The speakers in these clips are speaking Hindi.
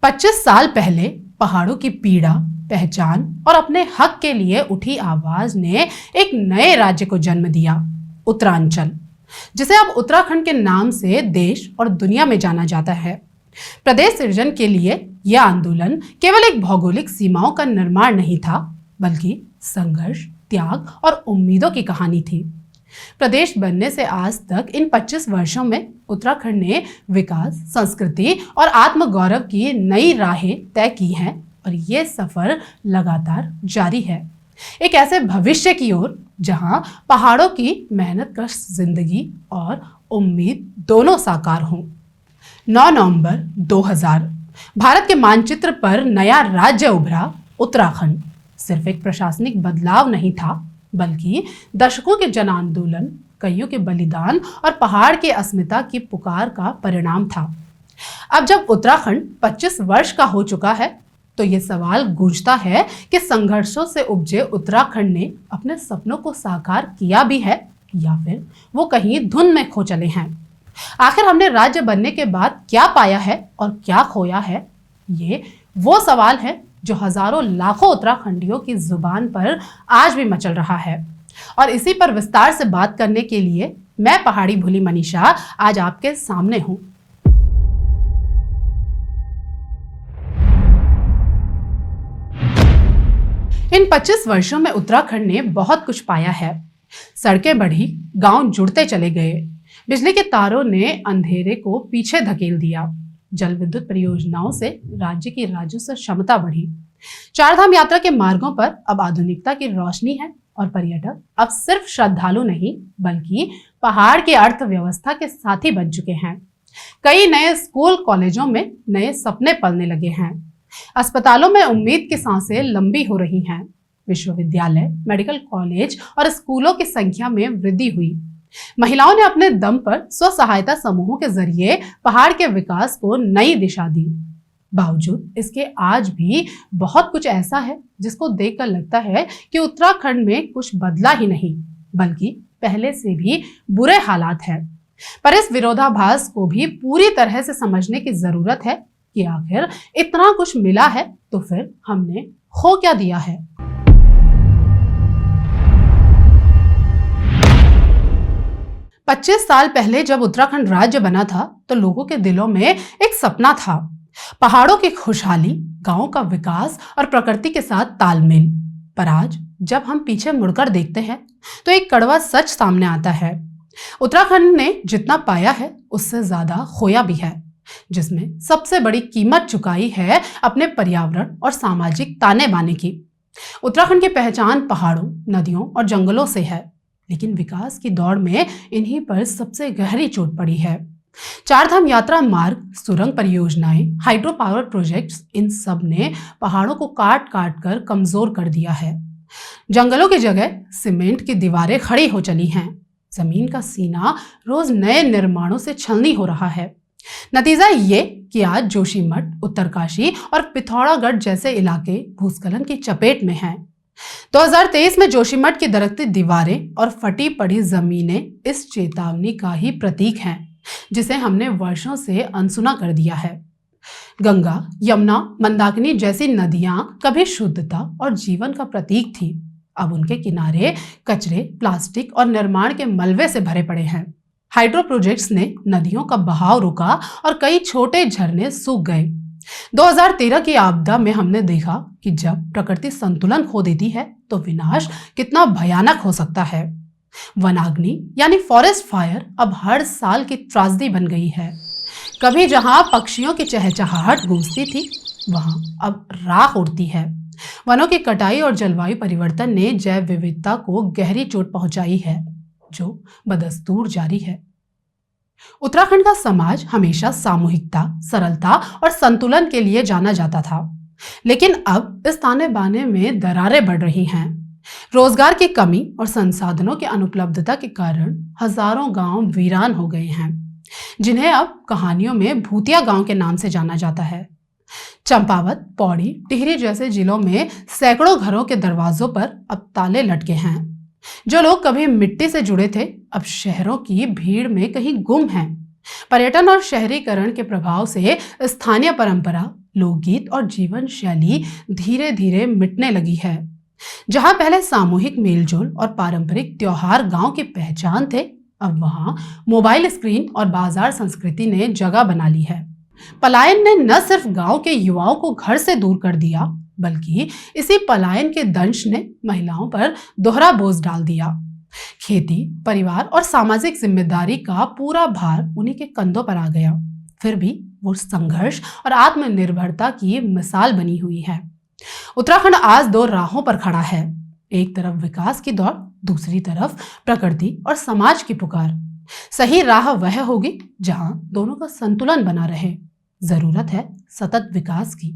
25 साल पहले पहाड़ों की पीड़ा, पहचान और अपने हक के लिए उठी आवाज ने एक नए राज्य को जन्म दिया, उत्तरांचल, जिसे अब उत्तराखंड के नाम से देश और दुनिया में जाना जाता है। प्रदेश सृजन के लिए यह आंदोलन केवल एक भौगोलिक सीमाओं का निर्माण नहीं था, बल्कि संघर्ष, त्याग और उम्मीदों की कहानी थी। प्रदेश बनने से आज तक इन 25 वर्षों में उत्तराखंड ने विकास, संस्कृति और आत्मगौरव की नई राहें तय की हैं और ये सफर लगातार जारी है, एक ऐसे भविष्य की ओर जहां पहाड़ों की मेहनतकश जिंदगी और उम्मीद दोनों साकार हों। 9 नवंबर 2000 भारत के मानचित्र पर नया राज्य उभरा, उत्तराखंड। सिर्फ एक प्रशासनिक बदलाव नहीं था, बल्कि दशकों के जन आंदोलन, कईयों के बलिदान और पहाड़ के अस्मिता की पुकार का परिणाम था। अब जब उत्तराखंड 25 वर्ष का हो चुका है, तो ये सवाल गूंजता है कि संघर्षों से उपजे उत्तराखंड ने अपने सपनों को साकार किया भी है या फिर वो कहीं धुन में खो चले हैं। आखिर हमने राज्य बनने के बाद क्या पाया है और क्या खोया है? ये वो सवाल है जो हजारों लाखों उत्तराखंडियों की जुबान पर आज भी मचल रहा है। और इसी पर विस्तार से बात करने के लिए मैं पहाड़ी भूली मनीषा आज आपके सामने हूं। इन 25 वर्षों में उत्तराखंड ने बहुत कुछ पाया है। सड़कें बढ़ी, गांव जुड़ते चले गए, बिजली के तारों ने अंधेरे को पीछे धकेल दिया, जल विद्युत परियोजनाओं से राज्य की राजस्व क्षमता बढ़ी, चारधाम यात्रा के मार्गों पर अब आधुनिकता की रोशनी है और पर्यटक अब सिर्फ श्रद्धालु नहीं बल्कि पहाड़ की अर्थव्यवस्था के साथी बन चुके हैं। कई नए स्कूल कॉलेजों में नए सपने पलने लगे हैं, अस्पतालों में उम्मीद की सांसें लंबी हो रही हैं, विश्वविद्यालय, मेडिकल कॉलेज और स्कूलों की संख्या में वृद्धि हुई। महिलाओं ने अपने दम पर स्व सहायता समूहों के जरिए पहाड़ के विकास को नई दिशा दी। बावजूद इसके आज भी बहुत कुछ ऐसा है जिसको देखकर लगता है कि उत्तराखंड में कुछ बदला ही नहीं बल्कि पहले से भी बुरे हालात हैं। पर इस विरोधाभास को भी पूरी तरह से समझने की जरूरत है कि आखिर इतना कुछ मिला है तो फिर हमने खो क्या दिया है। पच्चीस साल पहले जब उत्तराखंड राज्य बना था तो लोगों के दिलों में एक सपना था, पहाड़ों की खुशहाली, गांवों का विकास और प्रकृति के साथ तालमेल। पर आज जब हम पीछे मुड़कर देखते हैं तो एक कड़वा सच सामने आता है। उत्तराखंड ने जितना पाया है उससे ज्यादा खोया भी है, जिसमें सबसे बड़ी कीमत चुकाई है अपने पर्यावरण और सामाजिक ताने बाने की। उत्तराखंड की पहचान पहाड़ों, नदियों और जंगलों से है, लेकिन विकास की दौड़ में इन्हीं पर सबसे गहरी चोट पड़ी है। चारधाम यात्रा मार्ग, सुरंग परियोजनाएं, हाइड्रो पावर प्रोजेक्ट्स, इन सब ने पहाड़ों को काट काट कर कमजोर कर दिया है। जंगलों की जगह सीमेंट की दीवारें खड़ी हो चली हैं। जमीन का सीना रोज नए निर्माणों से छलनी हो रहा है। नतीजा ये कि आज जोशीमठ, उत्तरकाशी और पिथौरागढ़ जैसे इलाके भूस्खलन की चपेट में हैं। 2023 में जोशीमठ की दरकती दीवारें और फटी पड़ी जमीनें इस चेतावनी का ही प्रतीक हैं, जिसे हमने वर्षों से अनसुना कर दिया है। गंगा, यमुना, मंदाकिनी जैसी नदियां कभी शुद्धता और जीवन का प्रतीक थी, अब उनके किनारे कचरे, प्लास्टिक और निर्माण के मलबे से भरे पड़े हैं। हाइड्रो प्रोजेक्ट्स ने नदियों का बहाव रोका और कई छोटे झरने सूख गए। 2013 की आपदा में हमने देखा कि जब प्रकृति संतुलन खो देती है तो विनाश कितना भयानक हो सकता है। वनाग्नि यानी फॉरेस्ट फायर अब हर साल की त्रासदी बन गई है। कभी जहां पक्षियों की चहचहाहट गूंजती थी, वहां अब राख उड़ती है। वनों की कटाई और जलवायु परिवर्तन ने जैव विविधता को गहरी चोट पहुंचाई है, जो बदस्तूर जारी है। उत्तराखंड का समाज हमेशा सामूहिकता, सरलता और संतुलन के लिए जाना जाता था, लेकिन अब इस ताने बाने में दरारें बढ़ रही हैं। रोजगार की कमी और संसाधनों की अनुपलब्धता के कारण हजारों गांव वीरान हो गए हैं, जिन्हें अब कहानियों में भूतिया गांव के नाम से जाना जाता है। चंपावत, पौड़ी, टिहरी जैसे जिलों में सैकड़ों घरों के दरवाजों पर अब ताले लटके हैं। जो लोग कभी मिट्टी से जुड़े थे अब शहरों की भीड़ में कहीं गुम हैं। पर्यटन और शहरीकरण के प्रभाव से स्थानीय परंपरा, लोकगीत और जीवन शैली धीरे धीरे मिटने लगी है। जहां पहले सामूहिक मेलजोल और पारंपरिक त्योहार गांव की पहचान थे, अब वहां मोबाइल स्क्रीन और बाजार संस्कृति ने जगह बना ली है। पलायन ने न सिर्फ गांव के युवाओं को घर से दूर कर दिया, बल्कि इसी पलायन के दंश ने महिलाओं पर दोहरा बोझ डाल दिया। खेती, परिवार और सामाजिक जिम्मेदारी का पूरा भार उन्हीं के कंधों पर आ गया। फिर भी वो संघर्ष और आत्मनिर्भरता की मिसाल बनी हुई है। उत्तराखंड आज दो राहों पर खड़ा है। एक तरफ विकास की दौड़, दूसरी तरफ प्रकृति और समाज की पुकार। सही राह वह होगी जहां दोनों का संतुलन बना रहे। जरूरत है सतत विकास की,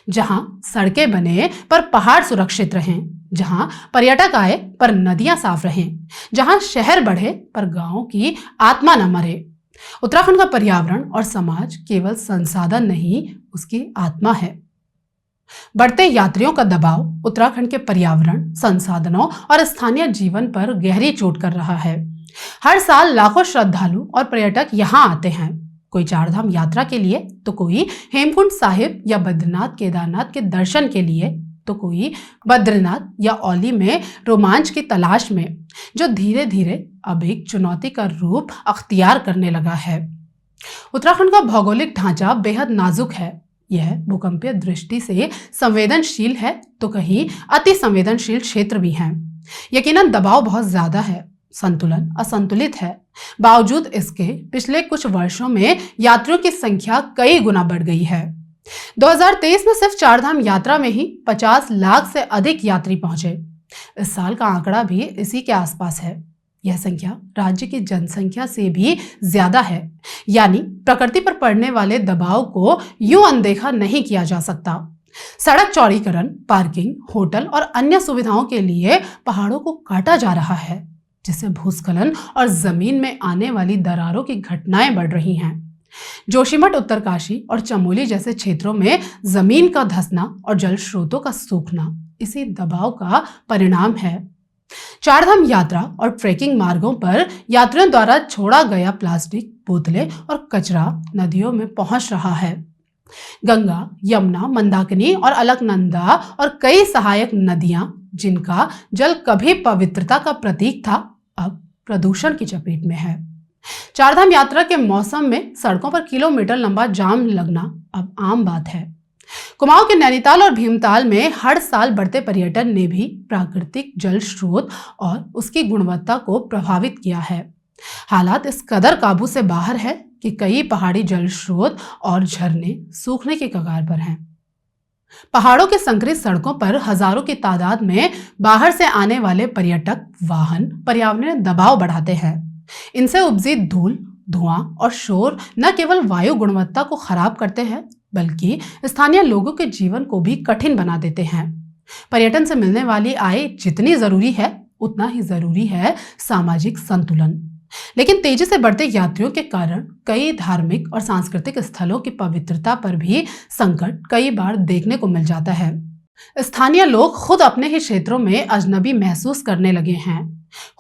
जहां सड़कें बने पर पहाड़ सुरक्षित रहें, जहां पर्यटक आए पर नदियां साफ रहें, जहां शहर बढ़े पर गांवों की आत्मा न मरे। उत्तराखंड का पर्यावरण और समाज केवल संसाधन नहीं, उसकी आत्मा है। बढ़ते यात्रियों का दबाव उत्तराखंड के पर्यावरण, संसाधनों और स्थानीय जीवन पर गहरी चोट कर रहा है। हर साल लाखों श्रद्धालु और पर्यटक यहाँ आते हैं, कोई चारधाम यात्रा के लिए, तो कोई हेमकुंड साहिब या बद्रीनाथ केदारनाथ के दर्शन के लिए, तो कोई बद्रीनाथ या औली में रोमांच की तलाश में, जो धीरे धीरे अब एक चुनौती का रूप अख्तियार करने लगा है। उत्तराखंड का भौगोलिक ढांचा बेहद नाजुक है। यह भूकंपीय दृष्टि से संवेदनशील है, तो कहीं अति संवेदनशील क्षेत्र भी हैं। यकीनन दबाव बहुत ज्यादा है, संतुलन असंतुलित है। बावजूद इसके पिछले कुछ वर्षों में यात्रियों की संख्या कई गुना बढ़ गई है। 2023 में सिर्फ चारधाम यात्रा में ही 50 लाख से अधिक यात्री पहुंचे। इस साल का आंकड़ा भी इसी के आसपास है। यह संख्या राज्य की जनसंख्या से भी ज्यादा है, यानी प्रकृति पर पड़ने वाले दबाव को यूं अनदेखा नहीं किया जा सकता। सड़क चौड़ीकरण, पार्किंग, होटल और अन्य सुविधाओं के लिए पहाड़ों को काटा जा रहा है, जिससे भूस्खलन और जमीन में आने वाली दरारों की घटनाएं बढ़ रही हैं। जोशीमठ, उत्तरकाशी और चमोली जैसे क्षेत्रों में जमीन का धंसना और जल स्रोतों का सूखना इसी दबाव का परिणाम है। चारधाम यात्रा और ट्रेकिंग मार्गों पर यात्रियों द्वारा छोड़ा गया प्लास्टिक, बोतलें और कचरा नदियों में पहुंच रहा है। गंगा, यमुना, मंदाकिनी और अलकनंदा और कई सहायक नदियां, जिनका जल कभी पवित्रता का प्रतीक था, अब प्रदूषण की चपेट में है। चारधाम यात्रा के मौसम में सड़कों पर किलोमीटर लंबा जाम लगना अब आम बात है। कुमाऊं के नैनीताल और भीमताल में हर साल बढ़ते पर्यटन ने भी प्राकृतिक जल स्रोत और उसकी गुणवत्ता को प्रभावित किया है। हालात इस कदर काबू से बाहर है कि कई पहाड़ी जल स्रोत और झरने सूखने के कगार पर हैं। पहाड़ों के संकरित सड़कों पर हजारों की तादाद में बाहर से आने वाले पर्यटक वाहन पर्यावरणीय दबाव बढ़ाते हैं। इनसे उपजी धूल, धुआं और शोर न केवल वायु गुणवत्ता को खराब करते हैं, बल्कि स्थानीय लोगों के जीवन को भी कठिन बना देते हैं। पर्यटन से मिलने वाली आय जितनी जरूरी है, उतना ही जरूरी है सामाजिक संतुलन। लेकिन तेजी से बढ़ते यात्रियों के कारण कई धार्मिक और सांस्कृतिक स्थलों की पवित्रता पर भी संकट कई बार देखने को मिल जाता है। स्थानीय लोग खुद अपने ही क्षेत्रों में अजनबी महसूस करने लगे हैं।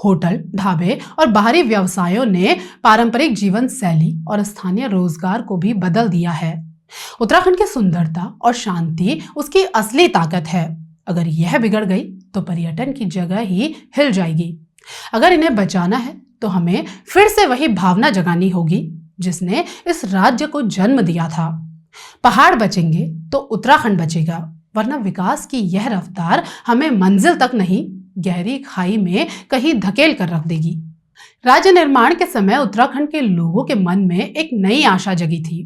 होटल, ढाबे और बाहरी व्यवसायों ने पारंपरिक जीवन शैली और स्थानीय रोजगार को भी बदल दिया है। उत्तराखंड की सुंदरता और शांति उसकी असली ताकत है। अगर यह बिगड़ गई तो पर्यटन की जगह ही हिल जाएगी। अगर इन्हें बचाना है तो हमें फिर से वही भावना जगानी होगी जिसने इस राज्य को जन्म दिया था। पहाड़ बचेंगे तो उत्तराखंड बचेगा, वरना विकास की यह रफ्तार हमें मंजिल तक नहीं, गहरी खाई में कहीं धकेल कर रख देगी। राज्य निर्माण के समय उत्तराखंड के लोगों के मन में एक नई आशा जगी थी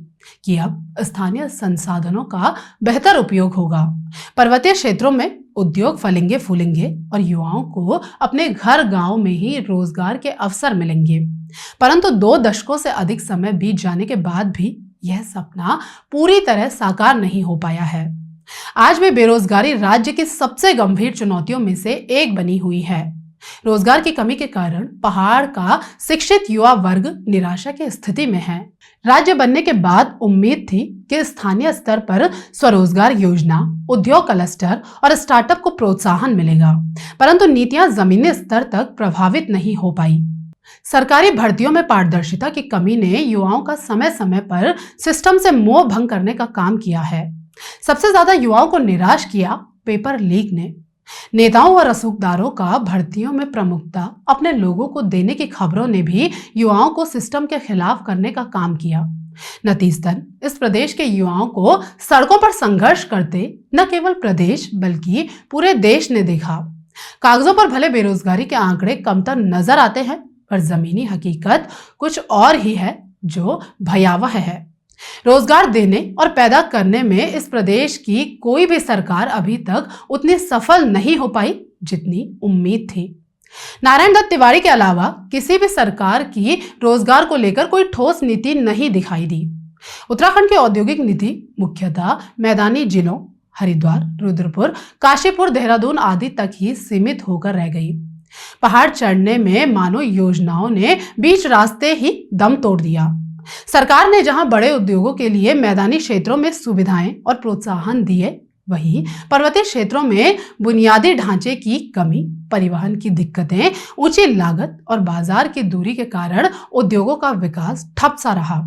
कि अब स्थानीय संसाधनों का बेहतर उपयोग होगा। पर्वतीय क्षेत्रों में उद्योग फलेंगे फूलेंगे और युवाओं को अपने घर गांव में ही रोजगार के अवसर मिलेंगे। परंतु 2 दशकों से अधिक समय बीत जाने के बाद भी यह सपना पूरी तरह साकार नहीं हो पाया है। आज भी बेरोजगारी राज्य की सबसे गंभीर चुनौतियों में से एक बनी हुई है। रोजगार की कमी के कारण पहाड़ का शिक्षित युवा वर्ग निराशा की स्थिति में है। राज्य बनने के बाद उम्मीद थी कि स्थानीय स्तर पर स्वरोजगार योजना, उद्योग क्लस्टर और स्टार्टअप को प्रोत्साहन मिलेगा, परंतु नीतियां जमीनी स्तर तक प्रभावित नहीं हो पाई। सरकारी भर्तियों में पारदर्शिता की कमी ने युवाओं का समय समय पर सिस्टम से मोह भंग करने का काम किया है। सबसे ज्यादा युवाओं को निराश किया पेपर लीक ने। नेताओं और रसूखदारों का भर्तियों में प्रमुखता अपने लोगों को देने की खबरों ने भी युवाओं को सिस्टम के खिलाफ करने का काम किया। नतीजतन इस प्रदेश के युवाओं को सड़कों पर संघर्ष करते न केवल प्रदेश बल्कि पूरे देश ने देखा। कागजों पर भले बेरोजगारी के आंकड़े कमतर नजर आते हैं, पर जमीनी हकीकत कुछ और ही है जो भयावह है। रोजगार देने और पैदा करने में इस प्रदेश की कोई भी सरकार अभी तक उतनी सफल नहीं हो पाई जितनी उम्मीद थी। नारायण दत्त तिवारी के अलावा किसी भी सरकार की रोजगार को लेकर कोई ठोस नीति नहीं दिखाई दी। उत्तराखंड की औद्योगिक नीति मुख्यतः मैदानी जिलों हरिद्वार, रुद्रपुर, काशीपुर, देहरादून आदि तक ही सीमित होकर रह गई। पहाड़ चढ़ने में मानो योजनाओं ने बीच रास्ते ही दम तोड़ दिया। सरकार ने जहां बड़े उद्योगों के लिए मैदानी क्षेत्रों में सुविधाएं और प्रोत्साहन दिए, वहीं पर्वतीय क्षेत्रों में बुनियादी ढांचे की कमी, परिवहन की दिक्कतें, ऊंची लागत और बाजार की दूरी के कारण उद्योगों का विकास ठप सा रहा।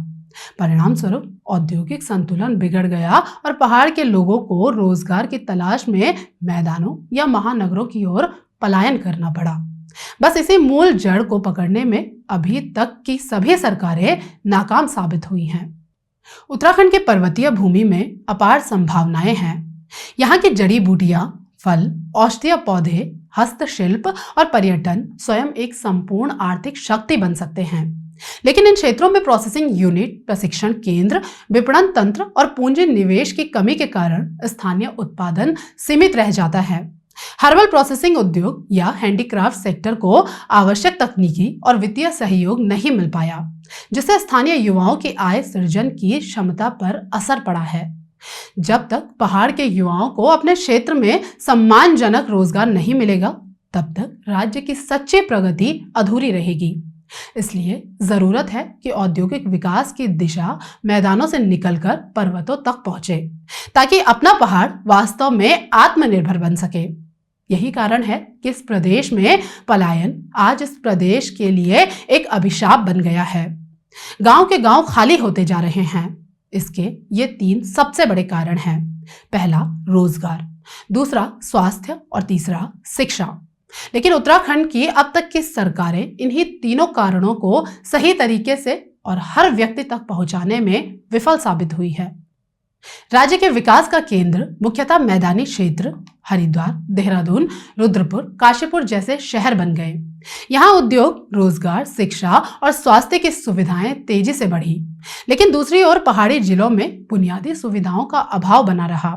परिणाम स्वरूप औद्योगिक संतुलन बिगड़ गया और पहाड़ के लोगों को रोजगार की तलाश में मैदानों या महानगरों की ओर पलायन करना पड़ा। बस इसी मूल जड़ को पकड़ने में अभी तक की सभी सरकारें नाकाम साबित हुई हैं। उत्तराखंड की पर्वतीय भूमि में अपार संभावनाएं हैं। यहाँ की जड़ी बूटियां, फल, औषधीय पौधे, हस्तशिल्प और पर्यटन स्वयं एक संपूर्ण आर्थिक शक्ति बन सकते हैं। लेकिन इन क्षेत्रों में प्रोसेसिंग यूनिट, प्रशिक्षण केंद्र, विपणन तंत्र और पूंजी निवेश की कमी के कारण स्थानीय उत्पादन सीमित रह जाता है। हर्बल प्रोसेसिंग उद्योग या हैंडीक्राफ्ट सेक्टर को आवश्यक तकनीकी और वित्तीय सहयोग नहीं मिल पाया, जिससे स्थानीय युवाओं की आय सृजन की क्षमता पर असर पड़ा है। जब तक पहाड़ के युवाओं को अपने क्षेत्र में सम्मानजनक रोजगार नहीं मिलेगा, तब तक राज्य की सच्ची प्रगति अधूरी रहेगी। इसलिए जरूरत है कि औद्योगिक विकास की दिशा मैदानों से निकलकर पर्वतों तक पहुंचे, ताकि अपना पहाड़ वास्तव में आत्मनिर्भर बन सके। यही कारण है कि इस प्रदेश में पलायन आज इस प्रदेश के लिए एक अभिशाप बन गया है। गांव के गांव खाली होते जा रहे हैं। इसके ये 3 सबसे बड़े कारण हैं। पहला रोजगार, दूसरा स्वास्थ्य और तीसरा शिक्षा। लेकिन उत्तराखंड की अब तक की सरकारें इन्हीं तीनों कारणों को सही तरीके से और हर व्यक्ति तक पहुंचाने में विफल साबित हुई है। राज्य के विकास का केंद्र मुख्यतः मैदानी क्षेत्र हरिद्वार, देहरादून, रुद्रपुर, काशीपुर जैसे शहर बन गए। यहाँ उद्योग, रोजगार, शिक्षा और स्वास्थ्य की सुविधाएं तेजी से बढ़ी। लेकिन दूसरी ओर पहाड़ी जिलों में बुनियादी सुविधाओं का अभाव बना रहा।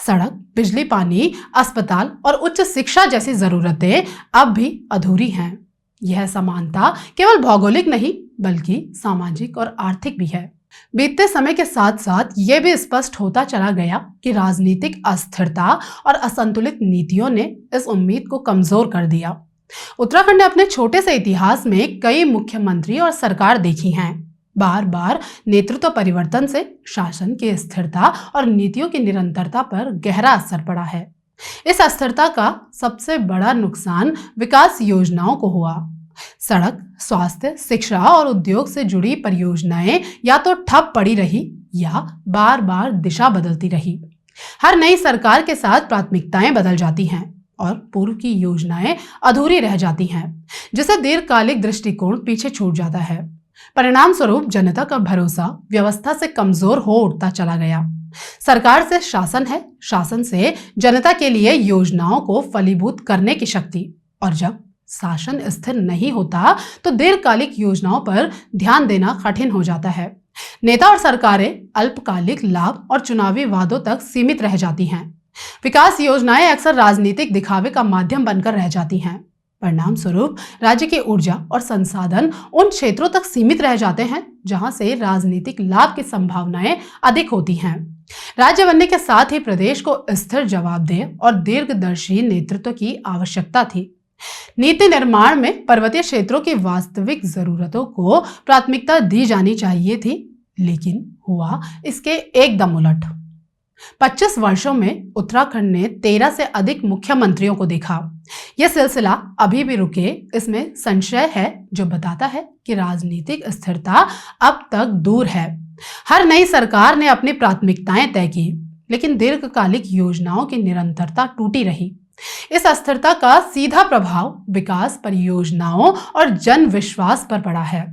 सड़क, बिजली, पानी, अस्पताल और उच्च शिक्षा जैसी जरूरतें अब भी अधूरी हैं। यह समानता केवल भौगोलिक नहीं बल्कि सामाजिक और आर्थिक भी है। बीतते समय के साथ साथ यह भी स्पष्ट होता चला गया कि राजनीतिक अस्थिरता और असंतुलित नीतियों ने इस उम्मीद को कमजोर कर दिया। उत्तराखंड ने अपने छोटे से इतिहास में कई मुख्यमंत्री और सरकार देखी हैं। बार बार नेतृत्व परिवर्तन से शासन की स्थिरता और नीतियों की निरंतरता पर गहरा असर पड़ा है। इस अस्थिरता का सबसे बड़ा नुकसान विकास योजनाओं को हुआ। सड़क, स्वास्थ्य, शिक्षा और उद्योग से जुड़ी परियोजनाएं या तो ठप पड़ी रही या बार बार दिशा बदलती रही। हर नई सरकार के साथ प्राथमिकताएं बदल जाती हैं और पूर्व की योजनाएं अधूरी रह जाती हैं, जिससे दीर्घकालिक दृष्टिकोण पीछे छूट जाता है। परिणाम स्वरूप जनता का भरोसा व्यवस्था से कमजोर हो उठता चला गया। सरकार से शासन है, शासन से जनता के लिए योजनाओं को फलीभूत करने की शक्ति। और जब शासन स्थिर नहीं होता तो दीर्घकालिक योजनाओं पर ध्यान देना कठिन हो जाता है। नेता और सरकारें अल्पकालिक लाभ और चुनावी वादों तक सीमित रह जाती हैं। विकास योजनाएं अक्सर राजनीतिक दिखावे का माध्यम बनकर रह जाती हैं। परिणाम स्वरूप राज्य की ऊर्जा और संसाधन उन क्षेत्रों तक सीमित रह जाते हैं जहां से राजनीतिक लाभ की संभावनाएं अधिक होती हैं। राज्य बनने के साथ ही प्रदेश को स्थिर, जवाबदेह और दीर्घदर्शी नेतृत्व की आवश्यकता थी। नीति निर्माण में पर्वतीय क्षेत्रों की वास्तविक जरूरतों को प्राथमिकता दी जानी चाहिए थी, लेकिन हुआ इसके एकदम उलट। 25 वर्षों में उत्तराखंड ने 13 से अधिक मुख्यमंत्रियों को देखा। यह सिलसिला अभी भी रुके, इसमें संशय है, जो बताता है कि राजनीतिक स्थिरता अब तक दूर है। हर नई सरकार ने अपनी प्राथमिकताएं तय की, लेकिन दीर्घकालिक योजनाओं की निरंतरता टूटी रही। इस अस्थिरता का सीधा प्रभाव विकास परियोजनाओं और जन विश्वास पर पड़ा है।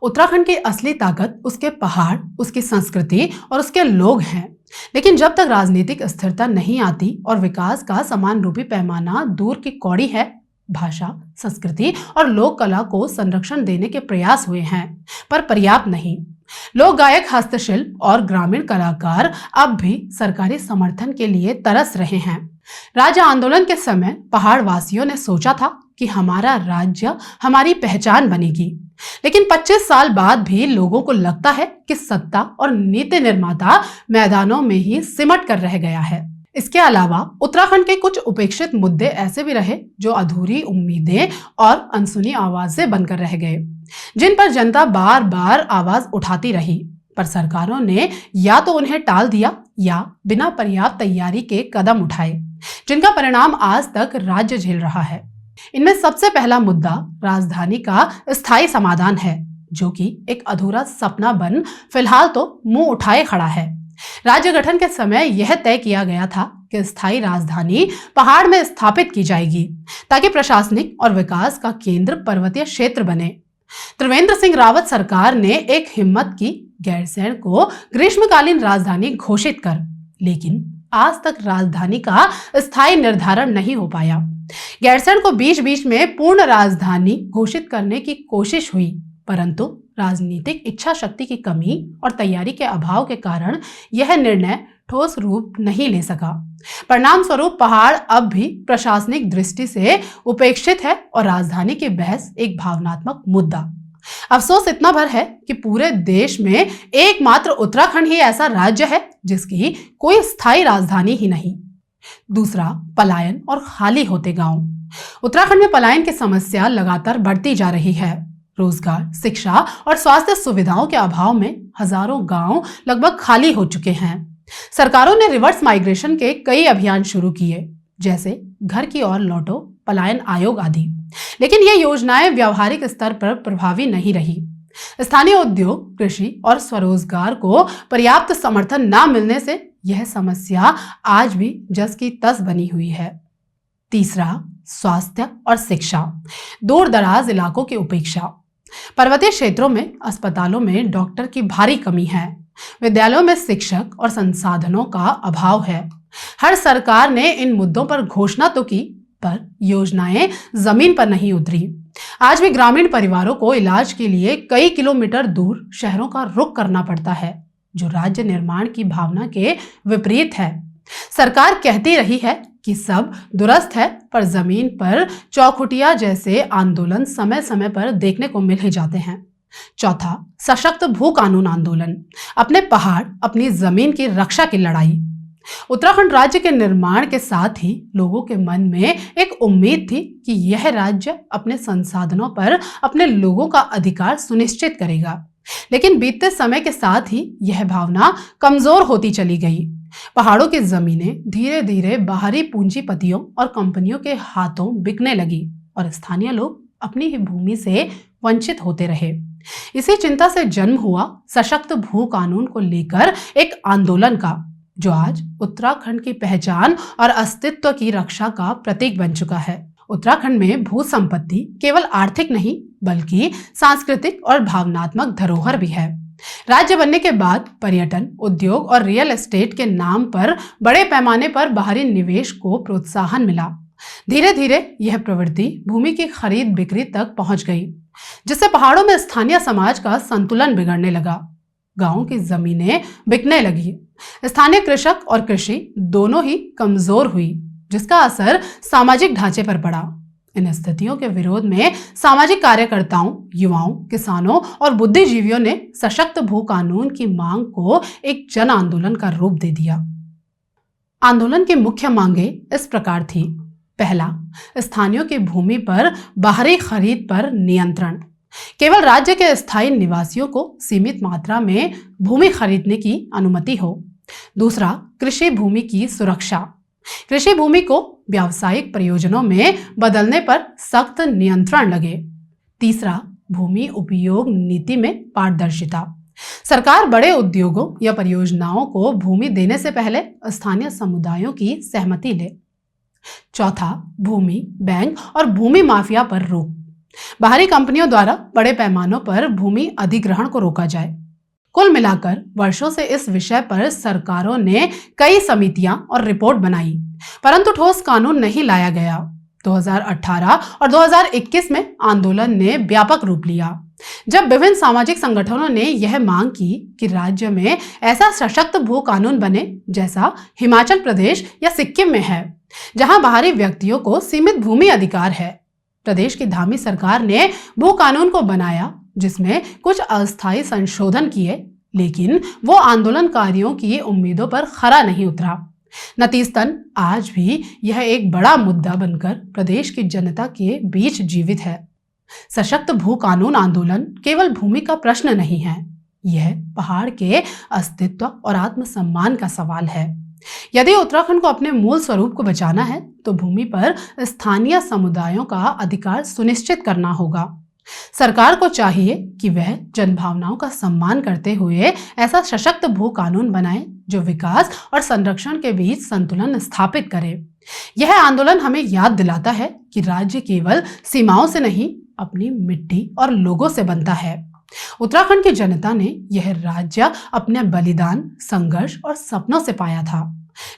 उत्तराखंड की असली ताकत उसके पहाड़, उसकी संस्कृति और उसके लोग हैं। लेकिन जब तक राजनीतिक स्थिरता नहीं आती और विकास का समान रूपी पैमाना दूर की कौड़ी है, भाषा, संस्कृति और लोक कला को संरक्षण देने के प्रयास हुए हैं, पर पर्याप्त नहीं। लोक गायक, हस्तशिल्प और ग्रामीण कलाकार अब भी सरकारी समर्थन के लिए तरस रहे हैं। राज्य आंदोलन के समय पहाड़ वासियों ने सोचा था कि हमारा राज्य हमारी पहचान बनेगी, लेकिन 25 साल बाद भी लोगों को लगता है कि सत्ता और नीति निर्माता मैदानों में ही सिमट कर रह गया है। इसके अलावा उत्तराखंड के कुछ उपेक्षित मुद्दे ऐसे भी रहे जो अधूरी उम्मीदें और अनसुनी आवाजें बनकर रह गए, जिन पर जनता बार बार आवाज उठाती रही, पर सरकारों ने या तो उन्हें टाल दिया या बिना पर्याप्त तैयारी के कदम उठाए, जिनका परिणाम आज तक राज्य झेल रहा है। इनमें सबसे पहला मुद्दा राजधानी का स्थायी समाधान है, जो कि एक अधूरा सपना बन फिलहाल तो मुंह उठाए खड़ा है। राज्य गठन के समय यह तय किया गया था कि स्थायी राजधानी पहाड़ में स्थापित की जाएगी, ताकि प्रशासनिक और विकास का केंद्र पर्वतीय क्षेत्र बने। त्रिवेंद्र सिंह रावत सरकार ने एक हिम्मत की गैरसैंण को ग्रीष्मकालीन राजधानी घोषित कर, लेकिन आज तक राजधानी का स्थायी निर्धारण नहीं हो पाया। गैरसैंण को बीच बीच में पूर्ण राजधानी घोषित करने की कोशिश हुई, परंतु राजनीतिक इच्छा शक्ति की कमी और तैयारी के अभाव के कारण यह निर्णय ठोस रूप नहीं ले सका। परिणाम स्वरूप पहाड़ अब भी प्रशासनिक दृष्टि से उपेक्षित है और राजधानी की बहस एक भावनात्मक मुद्दा। अफसोस इतना भर है कि पूरे देश में एकमात्र उत्तराखंड ही ऐसा राज्य है जिसकी कोई स्थायी राजधानी ही नहीं। दूसरा, पलायन और खाली होते गांव। उत्तराखंड में पलायन की समस्या लगातार बढ़ती जा रही है। रोजगार, शिक्षा और स्वास्थ्य सुविधाओं के अभाव में हजारों गांव लगभग खाली हो चुके हैं। सरकारों ने रिवर्स माइग्रेशन के कई अभियान शुरू किए, जैसे घर की ओर लौटो, पलायन आयोग आदि, लेकिन ये योजनाएं व्यावहारिक स्तर पर प्रभावी नहीं रही। स्थानीय उद्योग, कृषि और स्वरोजगार को पर्याप्त समर्थन न मिलने से यह समस्या आज भी जस की तस बनी हुई है। तीसरा, स्वास्थ्य और शिक्षा। दूर दराज इलाकों की उपेक्षा। पर्वतीय क्षेत्रों में अस्पतालों में डॉक्टर की भारी कमी है। विद्यालयों में शिक्षक और संसाधनों का अभाव है। हर सरकार ने इन मुद्दों पर घोषणा तो की, पर योजनाएं जमीन पर नहीं उतरी। आज भी ग्रामीण परिवारों को इलाज के लिए कई किलोमीटर दूर शहरों का रुख करना पड़ता है, जो राज्य निर्माण की भावना के विपरीत है। सरकार कहती रही है कि सब दुरुस्त है, पर जमीन पर चौखुटिया जैसे आंदोलन समय समय पर देखने को मिल ही जाते हैं। चौथा, सशक्त भू कानून आंदोलन। अपने पहाड़, अपनी जमीन की रक्षा की लड़ाई। उत्तराखंड राज्य के निर्माण के साथ ही लोगों के मन में एक उम्मीद थी कि यह राज्य अपने संसाधनों पर अपने लोगों का अधिकार सुनिश्चित करेगा, लेकिन बीतते समय के साथ ही यह भावना कमजोर होती चली गई। पहाड़ों की जमीनें धीरे धीरे बाहरी पूंजीपतियों और कंपनियों के हाथों बिकने लगी और स्थानीय लोग अपनी ही भूमि से वंचित होते रहे। इसी चिंता से जन्म हुआ सशक्त भू कानून को लेकर एक आंदोलन का, जो आज उत्तराखंड की पहचान और अस्तित्व की रक्षा का प्रतीक बन चुका है। उत्तराखंड में भू संपत्ति केवल आर्थिक नहीं बल्कि सांस्कृतिक और भावनात्मक धरोहर भी है। राज्य बनने के बाद पर्यटन, उद्योग और रियल एस्टेट के नाम पर बड़े पैमाने पर बाहरी निवेश को प्रोत्साहन मिला। धीरे धीरे यह प्रवृत्ति भूमि की खरीद बिक्री तक पहुंच गई, जिससे पहाड़ों में स्थानीय समाज का संतुलन बिगड़ने लगा। गांवों की जमीनें बिकने लगी। स्थानीय कृषक और कृषि दोनों ही कमजोर हुई, जिसका असर सामाजिक ढांचे पर पड़ा। इन स्थितियों के विरोध में सामाजिक कार्यकर्ताओं, युवाओं, किसानों और बुद्धिजीवियों ने सशक्त भू कानून की मांग को एक जन आंदोलन का रूप दे दिया। आंदोलन की मुख्य मांगें इस प्रकार थी। पहला, स्थानीयों की भूमि पर बाहरी खरीद पर नियंत्रण। केवल राज्य के स्थायी निवासियों को सीमित मात्रा में भूमि खरीदने की अनुमति हो। दूसरा, कृषि भूमि की सुरक्षा। कृषि भूमि को व्यावसायिक प्रयोजनों में बदलने पर सख्त नियंत्रण लगे। तीसरा, भूमि उपयोग नीति में पारदर्शिता। सरकार बड़े उद्योगों या परियोजनाओं को भूमि देने से पहले स्थानीय समुदायों की सहमति ले। चौथा, भूमि बैंक और भूमि माफिया पर रोक। बाहरी कंपनियों द्वारा बड़े पैमानों पर भूमि अधिग्रहण को रोका जाए। कुल मिलाकर वर्षों से इस विषय पर सरकारों ने कई समितियां और रिपोर्ट बनाई, परंतु ठोस कानून नहीं लाया गया। 2018 और 2021 में आंदोलन ने व्यापक रूप लिया, जब विभिन्न सामाजिक संगठनों ने यह मांग की कि राज्य में ऐसा सशक्त भू कानून बने जैसा हिमाचल प्रदेश या सिक्किम में है, जहां बाहरी व्यक्तियों को सीमित भूमि अधिकार है। प्रदेश की धामी सरकार ने भू कानून को बनाया, जिसमें कुछ अस्थायी संशोधन किए, लेकिन वो आंदोलनकारियों की उम्मीदों पर खरा नहीं उतरा। नतीजतन आज भी यह एक बड़ा मुद्दा बनकर प्रदेश की जनता के बीच जीवित है। सशक्त भू कानून आंदोलन केवल भूमि का प्रश्न नहीं है, यह पहाड़ के अस्तित्व और आत्मसम्मान का सवाल है। यदि उत्तराखंड को अपने मूल स्वरूप को बचाना है तो भूमि पर स्थानीय समुदायों का अधिकार सुनिश्चित करना होगा। सरकार को चाहिए कि वह जनभावनाओं का सम्मान करते हुए ऐसा सशक्त भू कानून बनाए जो विकास और संरक्षण के बीच संतुलन स्थापित करे। यह आंदोलन हमें याद दिलाता है कि राज्य केवल सीमाओं से नहीं, अपनी मिट्टी और लोगों से बनता है। उत्तराखंड की जनता ने यह राज्य अपने बलिदान, संघर्ष और सपनों से पाया था,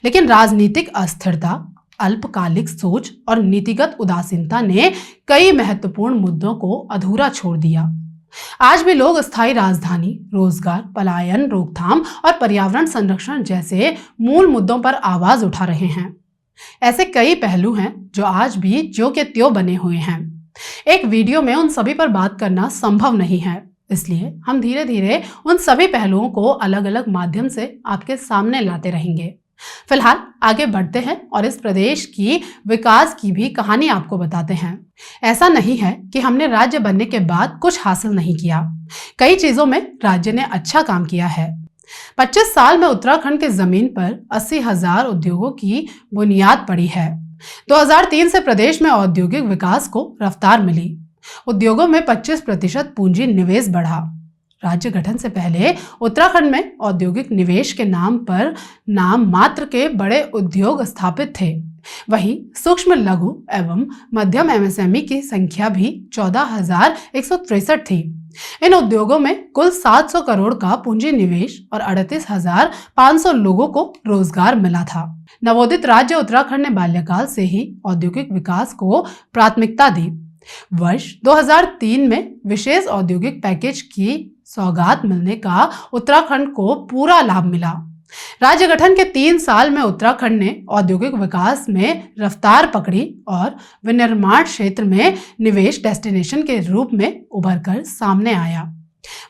लेकिन राजनीतिक अस्थिरता, अल्पकालिक सोच और नीतिगत उदासीनता ने कई महत्वपूर्ण मुद्दों को अधूरा छोड़ दिया। आज भी लोग स्थायी राजधानी, रोजगार, पलायन रोकथाम और पर्यावरण संरक्षण जैसे मूल मुद्दों पर आवाज उठा रहे हैं। ऐसे कई पहलू हैं जो आज भी ज्यों के त्यों बने हुए हैं। एक वीडियो में उन सभी पर बात करना संभव नहीं है, इसलिए हम धीरे धीरे उन सभी पहलुओं को अलग अलग माध्यम से आपके सामने लाते रहेंगे। फिलहाल आगे बढ़ते हैं और इस प्रदेश की विकास की भी कहानी आपको बताते हैं। ऐसा नहीं है कि हमने राज्य बनने के बाद कुछ हासिल नहीं किया। कई चीजों में राज्य ने अच्छा काम किया है। 25 साल में उत्तराखंड की जमीन पर 80,000 उद्योगों की बुनियाद पड़ी है। 2003 से प्रदेश में औद्योगिक विकास को रफ्तार मिली। उद्योगों में 25% पूंजी निवेश बढ़ा। राज्य गठन से पहले उत्तराखंड में औद्योगिक निवेश के नाम पर नाम मात्र के बड़े उद्योग स्थापित थे। वहीं सूक्ष्म, लघु एवं मध्यम एमएसएमई की संख्या भी 14,163 थी। इन उद्योगों में कुल 700 करोड़ का पूंजी निवेश और 38,500 लोगों को रोजगार मिला था। नवोदित राज्य उत्तराखंड ने बाल्यकाल से ही औद्योगिक विकास को प्राथमिकता दी। वर्ष 2003 में विशेष औद्योगिक पैकेज की सौगात मिलने का उत्तराखंड को पूरा लाभ मिला। राज्य गठन के 3 साल में उत्तराखंड ने औद्योगिक विकास में रफ्तार पकड़ी और विनिर्माण क्षेत्र में निवेश डेस्टिनेशन के रूप में उभरकर सामने आया।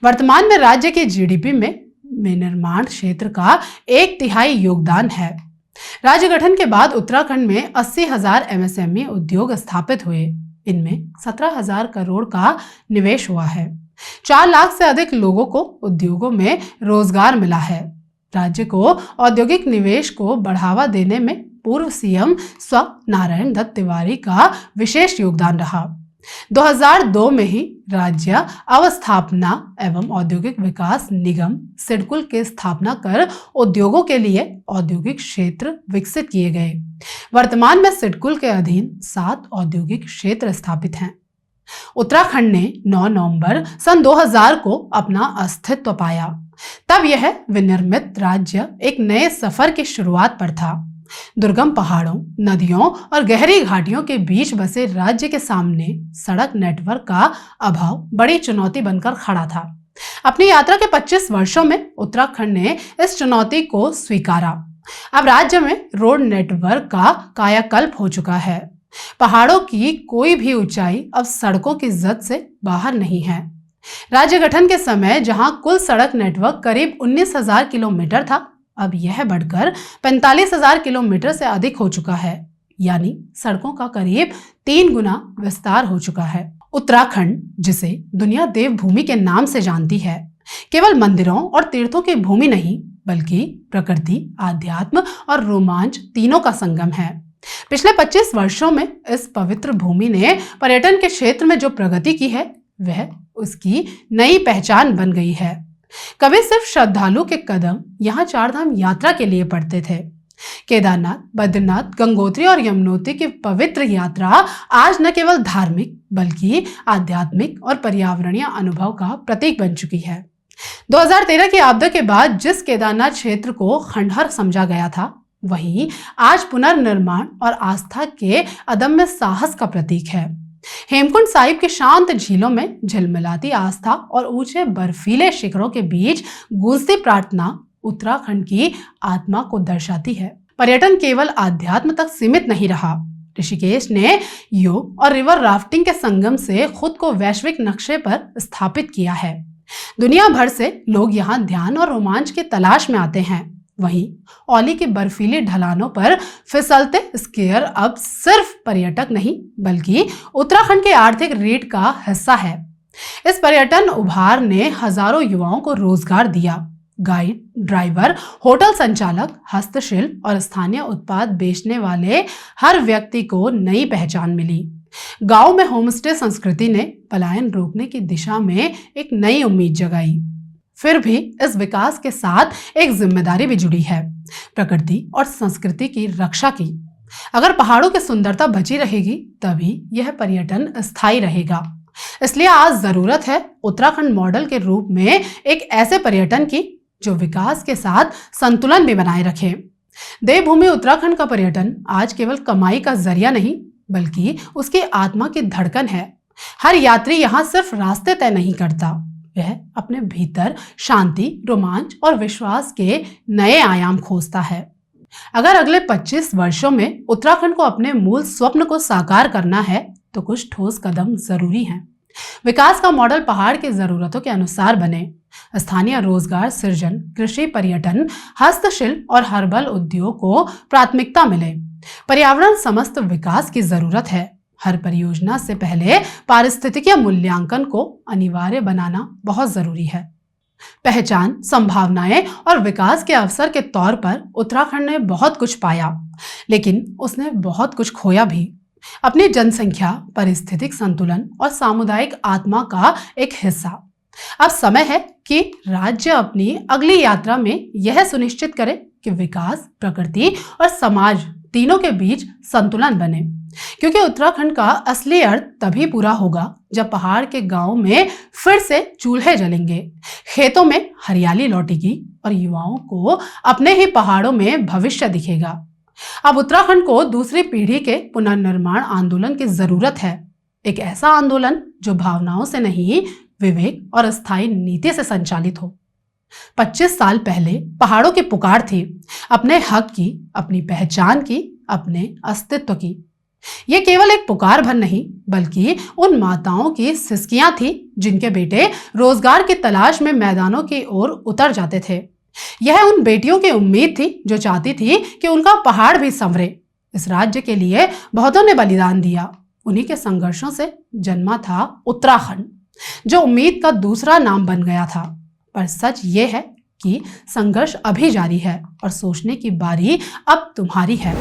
वर्तमान में राज्य के जीडीपी में विनिर्माण क्षेत्र का 1/3 योगदान है। राज्य गठन के बाद उत्तराखंड में 80,000 एमएसएमई उद्योग स्थापित हुए। इनमें 17,000 करोड़ का निवेश हुआ है। 4 लाख से अधिक लोगों को उद्योगों में रोजगार मिला है। राज्य को औद्योगिक निवेश को बढ़ावा देने में पूर्व सीएम स्व नारायण दत्त तिवारी का विशेष योगदान रहा। 2002 में ही राज्य अवस्थापना एवं औद्योगिक विकास निगम सिडकुल की स्थापना कर उद्योगों के लिए औद्योगिक क्षेत्र विकसित किए गए। वर्तमान में सिडकुल के अधीन 7 औद्योगिक क्षेत्र स्थापित हैं। उत्तराखंड ने 9 नवंबर सन 2000 को अपना अस्तित्व पाया। तब यह विनिर्मित राज्य एक नए सफर की शुरुआत पर था। दुर्गम पहाड़ों, नदियों और गहरी घाटियों के बीच बसे राज्य के सामने सड़क नेटवर्क का अभाव बड़ी चुनौती बनकर खड़ा था। अपनी यात्रा के 25 वर्षों में उत्तराखंड ने इस चुनौती को स्वीकारा। अब राज्य में रोड नेटवर्क का कायाकल्प हो चुका है। पहाड़ों की कोई भी ऊंचाई अब सड़कों की जद से बाहर नहीं है। राज्य गठन के समय जहां कुल सड़क नेटवर्क करीब 19,000 किलोमीटर था, अब यह बढ़कर 45,000 किलोमीटर से अधिक हो चुका है, यानी सड़कों का करीब 3 गुना विस्तार हो चुका है। उत्तराखंड, जिसे दुनिया देवभूमि के नाम से जानती है, केवल मंदिरों और तीर्थों की भूमि नहीं बल्कि प्रकृति, आध्यात्म और रोमांच तीनों का संगम है। पिछले 25 वर्षों में इस पवित्र भूमि ने पर्यटन के क्षेत्र में जो प्रगति की है वह उसकी नई पहचान बन गई है। कभी सिर्फ श्रद्धालु के कदम यहाँ चारधाम यात्रा के लिए पड़ते थे। केदारनाथ, बद्रीनाथ, गंगोत्री और यमुनोत्री की पवित्र यात्रा आज न केवल धार्मिक बल्कि आध्यात्मिक और पर्यावरणीय अनुभव का प्रतीक बन चुकी है। 2013 की आपदा के बाद जिस केदारनाथ क्षेत्र को खंडहर समझा गया था, वहीं आज पुनर्निर्माण और आस्था के अदम्य साहस का प्रतीक है। हेमकुंड साहिब के शांत झीलों में झिलमिलाती आस्था और ऊंचे बर्फीले शिखरों के बीच गूंजती प्रार्थना उत्तराखंड की आत्मा को दर्शाती है। पर्यटन केवल आध्यात्म तक सीमित नहीं रहा। ऋषिकेश ने योग और रिवर राफ्टिंग के संगम से खुद को वैश्विक नक्शे पर स्थापित किया है। दुनिया भर से लोग यहाँ ध्यान और रोमांच की तलाश में आते हैं। वहीं औली की बर्फीली ढलानों पर फिसलते स्कीयर अब सिर्फ पर्यटक नहीं बल्कि उत्तराखंड के आर्थिक रीढ़ का हिस्सा है। इस पर्यटन उभार ने हजारों युवाओं को रोजगार दिया। गाइड, ड्राइवर, होटल संचालक, हस्तशिल्प और स्थानीय उत्पाद बेचने वाले हर व्यक्ति को नई पहचान मिली। गांव में होमस्टे संस्कृति ने पलायन रोकने की दिशा में एक नई उम्मीद जगाई। फिर भी इस विकास के साथ एक जिम्मेदारी भी जुड़ी है, प्रकृति और संस्कृति की रक्षा की। अगर पहाड़ों की सुंदरता बची रहेगी तभी यह पर्यटन स्थायी रहेगा। इसलिए आज जरूरत है उत्तराखंड मॉडल के रूप में एक ऐसे पर्यटन की जो विकास के साथ संतुलन भी बनाए रखे। देवभूमि उत्तराखंड का पर्यटन आज केवल कमाई का जरिया नहीं बल्कि उसकी आत्मा की धड़कन है। हर यात्री यहाँ सिर्फ रास्ते तय नहीं करता, वह अपने भीतर शांति, रोमांच और विश्वास के नए आयाम खोजता है। अगर अगले 25 वर्षों में उत्तराखंड को अपने मूल स्वप्न को साकार करना है तो कुछ ठोस कदम जरूरी हैं। विकास का मॉडल पहाड़ की जरूरतों के अनुसार बने। स्थानीय रोजगार सृजन, कृषि, पर्यटन, हस्तशिल्प और हर्बल उद्योग को प्राथमिकता मिले। पर्यावरण समस्त विकास की जरूरत है। हर परियोजना से पहले पारिस्थितिकीय मूल्यांकन को अनिवार्य बनाना बहुत जरूरी है। पहचान, संभावनाएं और विकास के अवसर के तौर पर उत्तराखंड ने बहुत कुछ पाया, लेकिन उसने बहुत कुछ खोया भी। अपनी जनसंख्या, पारिस्थितिक संतुलन और सामुदायिक आत्मा का एक हिस्सा। अब समय है कि राज्य अपनी अगली यात्रा में यह सुनिश्चित करे कि विकास, प्रकृति और समाज तीनों के बीच संतुलन बने, क्योंकि उत्तराखंड का असली अर्थ तभी पूरा होगा जब पहाड़ के गांव में फिर से चूल्हे जलेंगे, खेतों में हरियाली लौटेगी और युवाओं को अपने ही पहाड़ों में भविष्य दिखेगा। अब उत्तराखंड को दूसरी पीढ़ी के पुनर्निर्माण आंदोलन की जरूरत है। एक ऐसा आंदोलन जो भावनाओं से नहीं, विवेक और स्थायी नीति से संचालित हो। 25 साल पहले पहाड़ों की पुकार थी, अपने हक की, अपनी पहचान की, अपने अस्तित्व की। ये केवल एक पुकार भर नहीं बल्कि उन माताओं की सिसकियां थी जिनके बेटे रोजगार की तलाश में मैदानों की ओर उतर जाते थे। यह उन बेटियों की उम्मीद थी जो चाहती थी कि उनका पहाड़ भी संवरे। इस राज्य के लिए बहुतों ने बलिदान दिया। उन्हीं के संघर्षों से जन्मा था उत्तराखंड, जो उम्मीद का दूसरा नाम बन गया था। पर सच ये है कि संघर्ष अभी जारी है और सोचने की बारी अब तुम्हारी है।